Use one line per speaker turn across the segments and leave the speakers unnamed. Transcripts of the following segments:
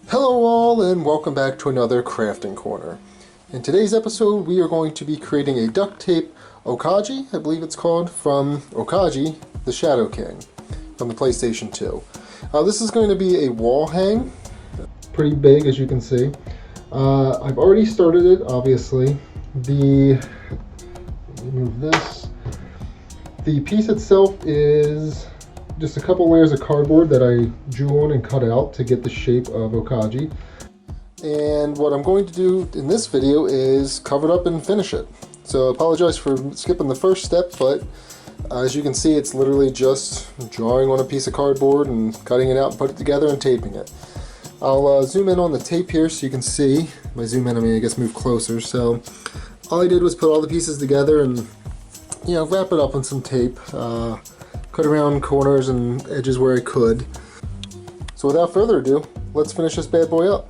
Hello all and welcome back to another crafting corner. In today's episode we are going to be creating a duct tape Okage, I believe it's called, from Okage, the Shadow King, from the PlayStation 2. This is going to be a wall hang, pretty big as you can see. I've already started it, obviously. Let me move this. The piece itself is just a couple layers of cardboard that I drew on and cut out to get the shape of Okage. And what I'm going to do in this video is cover it up and finish it. So I apologize for skipping the first step, but as you can see, it's literally just drawing on a piece of cardboard and cutting it out and put it together and taping it. I'll zoom in on the tape here so you can see. By zoom in, I mean I guess move closer. So all I did was put all the pieces together and wrap it up on some tape. Cut around corners and edges where I could. So without further ado, let's finish this bad boy up.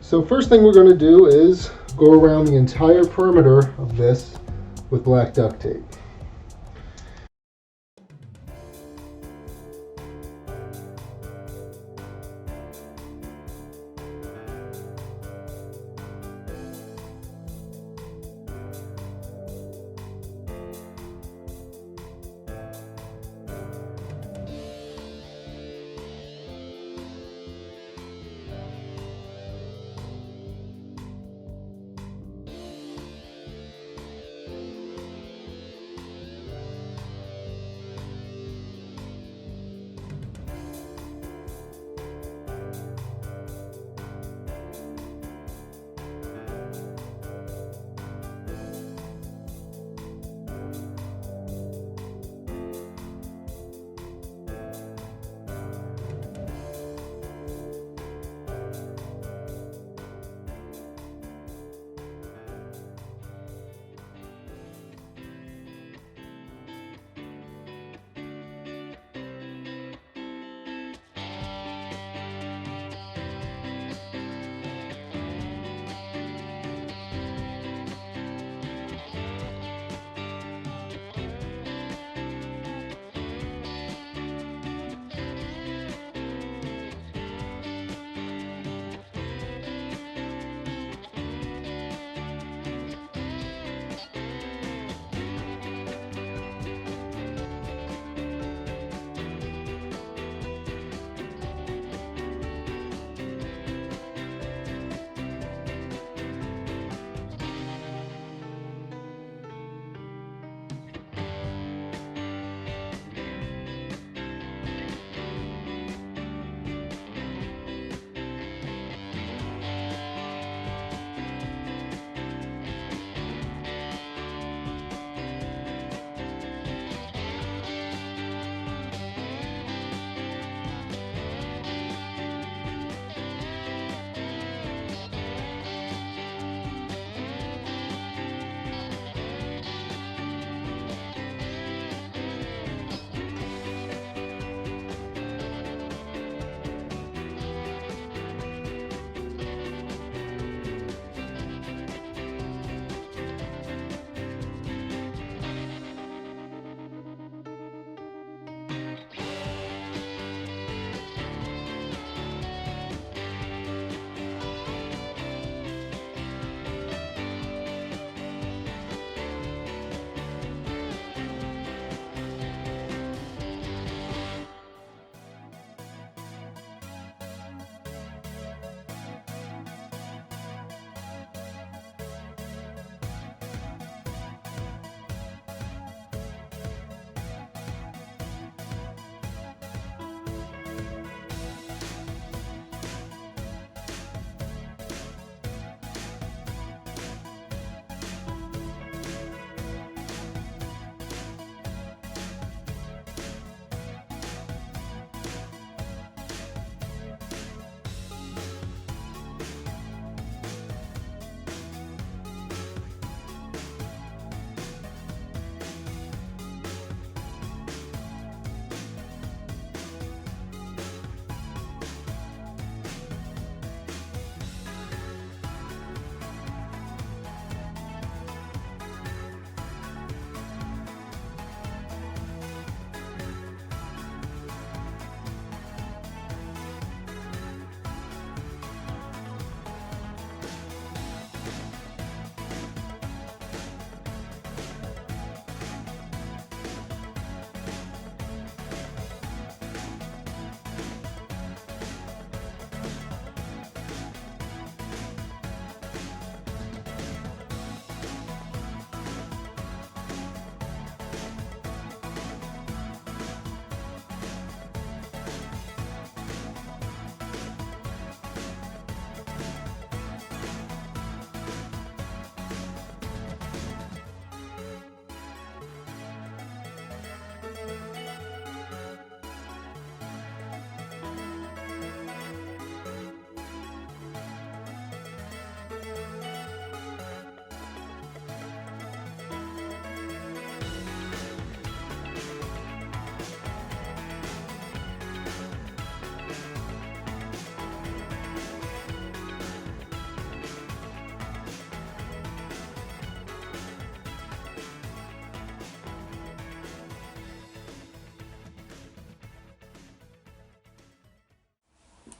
So first thing we're going to do is go around the entire perimeter of this with black duct tape.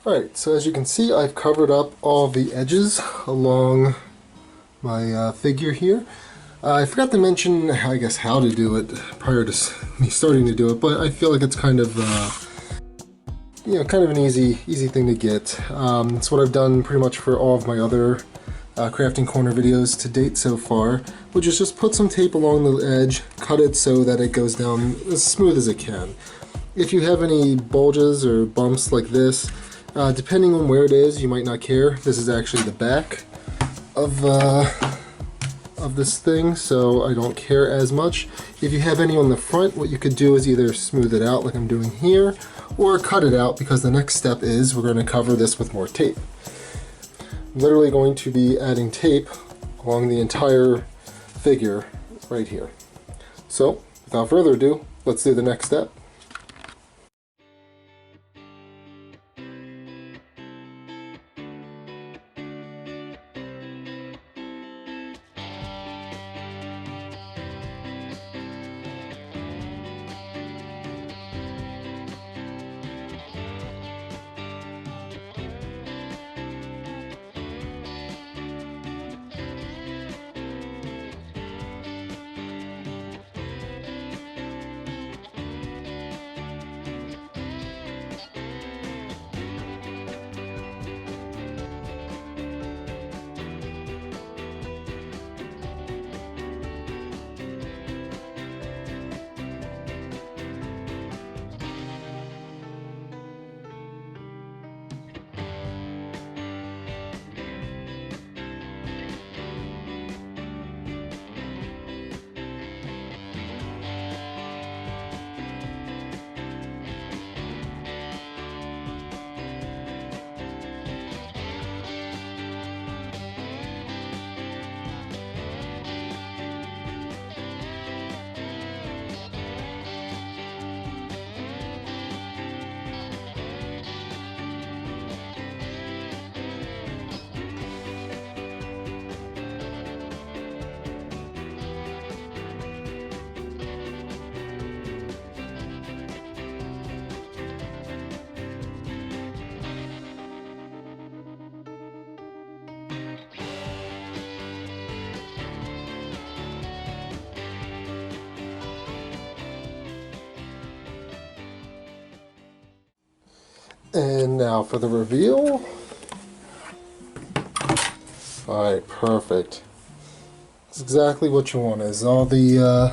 Alright, so as you can see, I've covered up all the edges along my figure here. I forgot to mention, I guess, how to do it prior to me starting to do it, but I feel like it's kind of, kind of an easy thing to get. It's what I've done pretty much for all of my other Crafting Corner videos to date so far, which is just put some tape along the edge, cut it so that it goes down as smooth as it can. If you have any bulges or bumps like this, depending on where it is, you might not care. This is actually the back of this thing, so I don't care as much. If you have any on the front, what you could do is either smooth it out like I'm doing here, or cut it out, because the next step is we're going to cover this with more tape. I'm literally going to be adding tape along the entire figure right here. So, without further ado, let's do the next step. And now for the reveal. Alright, perfect. That's exactly what you want, is all the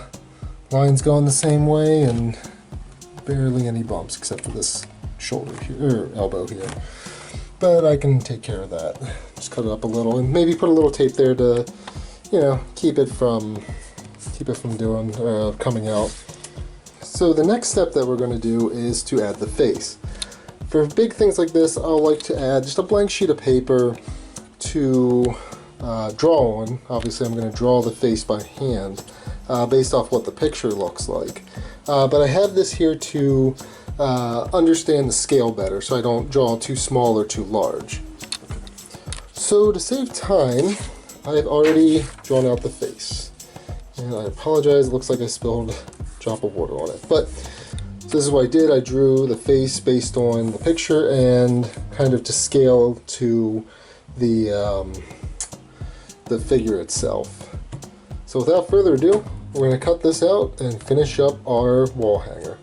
lines going the same way and barely any bumps except for this shoulder here, or elbow here. But I can take care of that. Just cut it up a little and maybe put a little tape there to, keep it from coming out. So the next step that we're going to do is to add the face. For big things like this, I'll like to add just a blank sheet of paper to draw on. Obviously, I'm going to draw the face by hand based off what the picture looks like. But I have this here to understand the scale better, so I don't draw too small or too large. So to save time, I've already drawn out the face. And I apologize, it looks like I spilled a drop of water on it. But this is what I did. I drew the face based on the picture and kind of to scale to the figure itself. So without further ado, we're going to cut this out and finish up our wall hanger.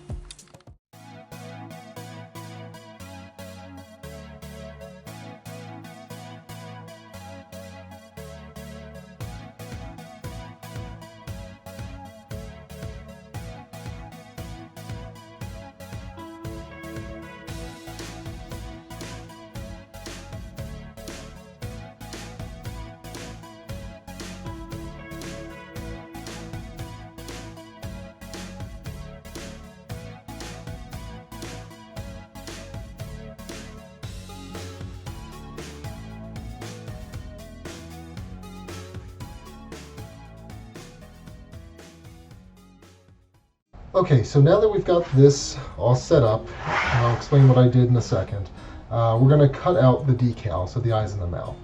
Okay, so now that we've got this all set up, and I'll explain what I did in a second, we're going to cut out the decal, so the eyes and the mouth.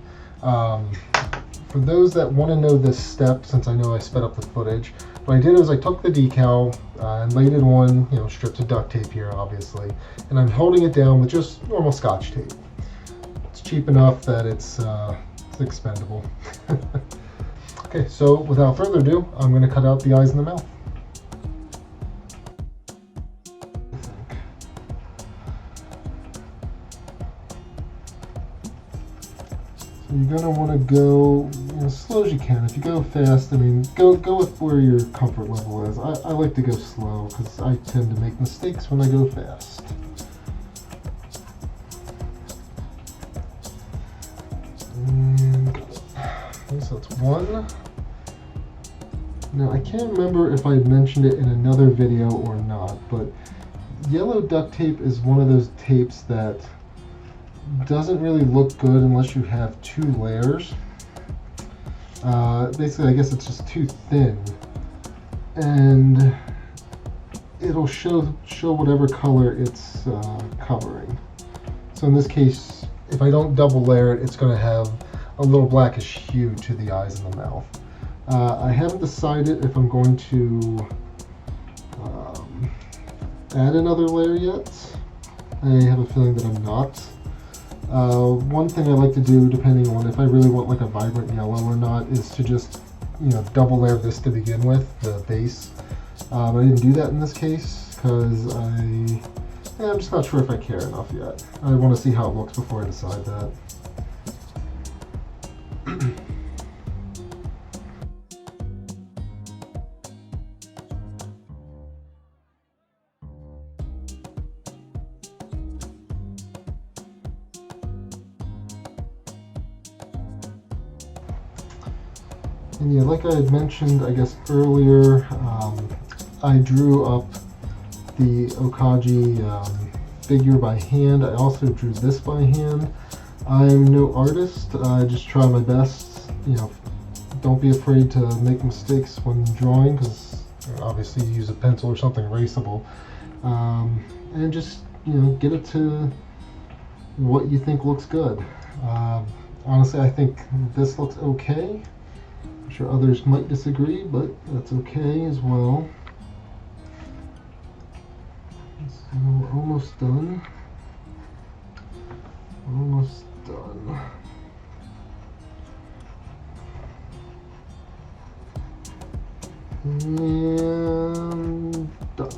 For those that want to know this step, since I know I sped up the footage, what I did was I took the decal and laid it on, strips of duct tape here, obviously, and I'm holding it down with just normal Scotch tape. cheap enough that it's expendable. Okay, so without further ado, I'm going to cut out the eyes and the mouth. You're gonna want to go as slow as you can. If you go fast, I mean, go with where your comfort level is. I like to go slow because I tend to make mistakes when I go fast. And so that's one. Now I can't remember if I had mentioned it in another video or not, but yellow duct tape is one of those tapes that doesn't really look good unless you have two layers. Basically, I guess it's just too thin, and it'll show whatever color it's covering. So in this case, if I don't double layer it, it's going to have a little blackish hue to the eyes and the mouth. I haven't decided if I'm going to add another layer yet. I have a feeling that I'm not. One thing I like to do, depending on if I really want like a vibrant yellow or not, is to just, double layer this to begin with, the base. But I didn't do that in this case because I'm just not sure if I care enough yet. I want to see how it looks before I decide that. And yeah, like I had mentioned, I guess earlier, I drew up the Okage figure by hand. I also drew this by hand. I'm no artist. I just try my best. Don't be afraid to make mistakes when drawing, because obviously you use a pencil or something erasable, and just get it to what you think looks good. Honestly, I think this looks okay. I'm sure others might disagree, but that's okay as well. So we're almost done. Almost done. And done.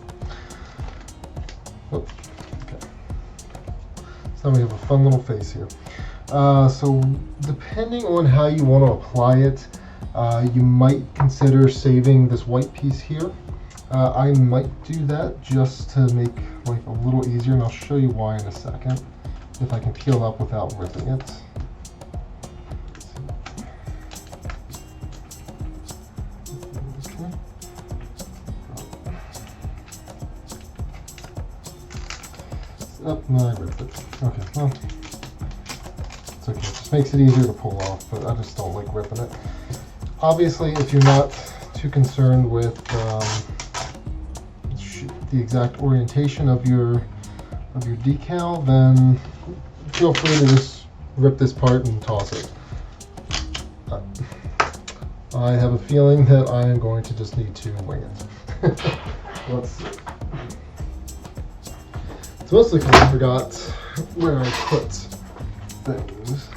Oh, okay. So now we have a fun little face here. So depending on how you want to apply it, you might consider saving this white piece here. I might do that just to make life a little easier, and I'll show you why in a second, if I can peel up without ripping it. No, I ripped it. Okay, well, it's okay. It just makes it easier to pull off, but I just don't like ripping it. Obviously, if you're not too concerned with the exact orientation of your decal, then feel free to just rip this part and toss it. I have a feeling that I am going to just need to wing it. Let's see. It's mostly because I forgot where I put things.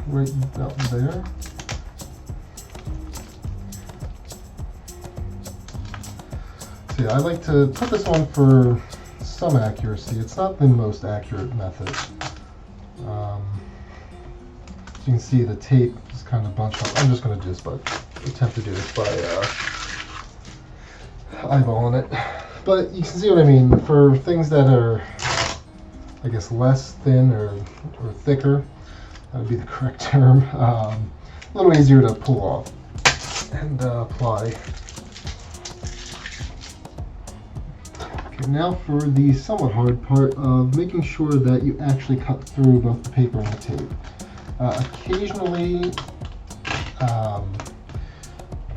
Right about there. So yeah, I like to put this on for some accuracy. It's not the most accurate method. As you can see, the tape is kind of bunched up. I'm just going to attempt to do this by eyeballing it. But you can see what I mean. For things that are, I guess, less thin or thicker, that would be the correct term, a little easier to pull off and apply. Okay, now for the somewhat hard part of making sure that you actually cut through both the paper and the tape. Occasionally,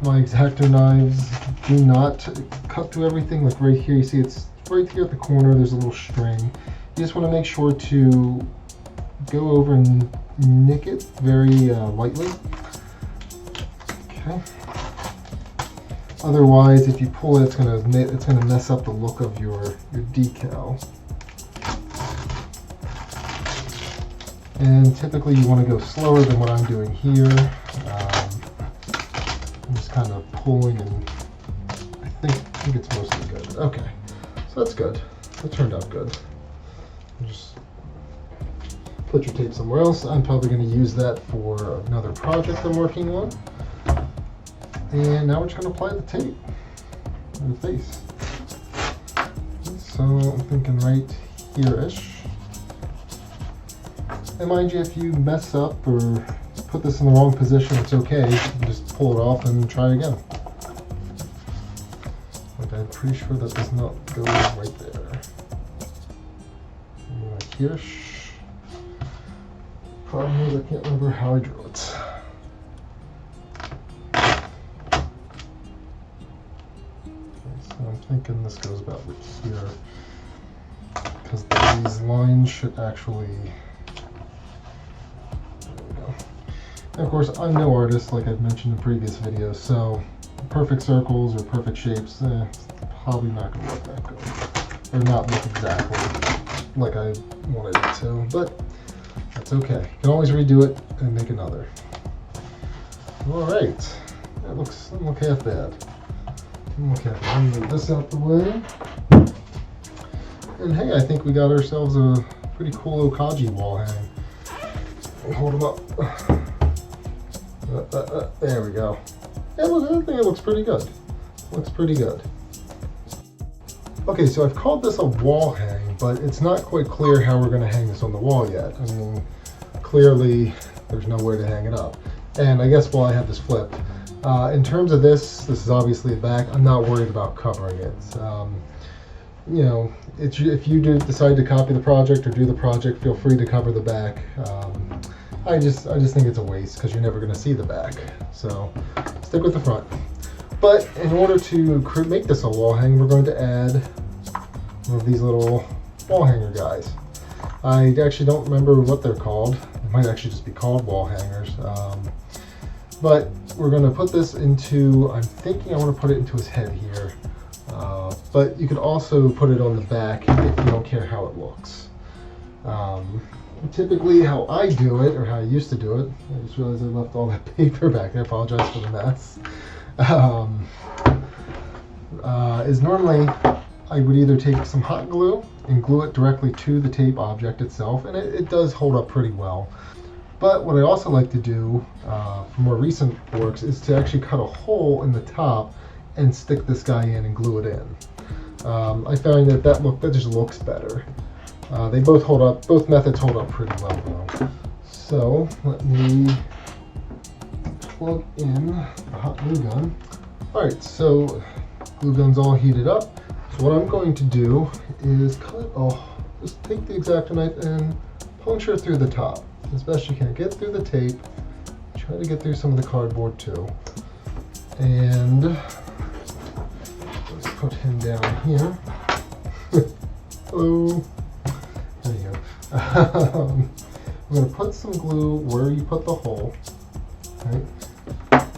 my X-Acto knives do not cut through everything. Like right here, you see it's right here at the corner, there's a little string. You just want to make sure to go over and nick it very lightly. Okay. Otherwise, if you pull it, it's gonna mess up the look of your decal. And typically you want to go slower than what I'm doing here. I'm just kind of pulling, and I think it's mostly good. Okay, so that's good. That turned out good. Just put your tape somewhere else. I'm probably going to use that for another project I'm working on. And now we're just going to apply the tape on the face. So I'm thinking right here-ish. And mind you, if you mess up or put this in the wrong position, it's okay. You can just pull it off and try again. Like, I'm pretty sure that does not go right there. And like here-ish. Problem is I can't remember how I drew it. Okay, so I'm thinking this goes about right here. Because these lines should actually... And of course, I'm no artist, like I've mentioned in previous videos, so perfect circles or perfect shapes, it's probably not going to look that good. Or not look exactly like I wanted it to, but that's okay. You can always redo it and make another. Alright, that doesn't look half bad. Okay, I'll move this out the way. And hey, I think we got ourselves a pretty cool Okage wall hang. Hold them up. There we go. Yeah, look, I think it looks pretty good. Looks pretty good. Okay, so I've called this a wall hang, but it's not quite clear how we're going to hang this on the wall yet. I mean, clearly there's nowhere to hang it up. And I guess while I have this flipped, in terms of this is obviously a back. I'm not worried about covering it. You know, if you do decide to copy the project or do the project, feel free to cover the back. I just think it's a waste because you're never going to see the back. So stick with the front. But in order to make this a wall hang, we're going to add one of these little wall hanger guys. I actually don't remember what they're called. It might actually just be called wall hangers. But we're going to put this into, I'm thinking I want to put it into his head here. But you could also put it on the back if you don't care how it looks. Typically how I do it, or how I used to do it, I just realized I left all that paper back there, I apologize for the mess, is normally I would either take some hot glue and glue it directly to the tape object itself, and it does hold up pretty well. But what I also like to do for more recent works is to actually cut a hole in the top and stick this guy in and glue it in. I find that just looks better. They both hold up, both methods hold up pretty well though. So let me plug in the hot glue gun. Alright, so glue gun's all heated up. So what I'm going to do is just take the X-Acto knife and puncture through the top as best you can. Get through the tape, try to get through some of the cardboard too. And let's put him down here. Hello. There you go. I'm going to put some glue where you put the hole, right?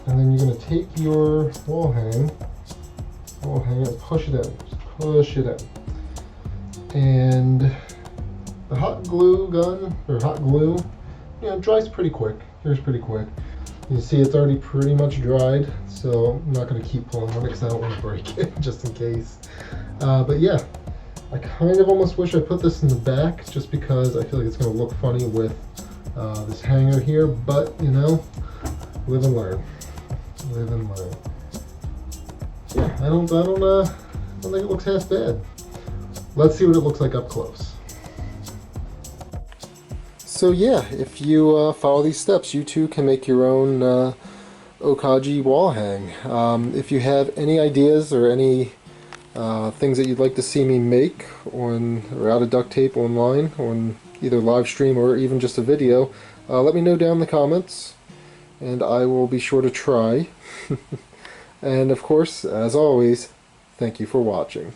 And then you're going to take your wall hanger and push it in. Just push it in. And the hot glue gun, or hot glue, dries pretty quick. Here's pretty quick. You see it's already pretty much dried, so I'm not going to keep pulling on it because I don't want to break it, just in case. But yeah. I kind of almost wish I put this in the back just because I feel like it's going to look funny with this hanger here, but live and learn. Live and learn. Yeah, I don't think it looks half bad. Let's see what it looks like up close. So yeah, if you follow these steps, you too can make your own Okage wall hang. If you have any ideas or any things that you'd like to see me make or out of duct tape online on either live stream or even just a video, let me know down in the comments and I will be sure to try. And of course, as always, thank you for watching.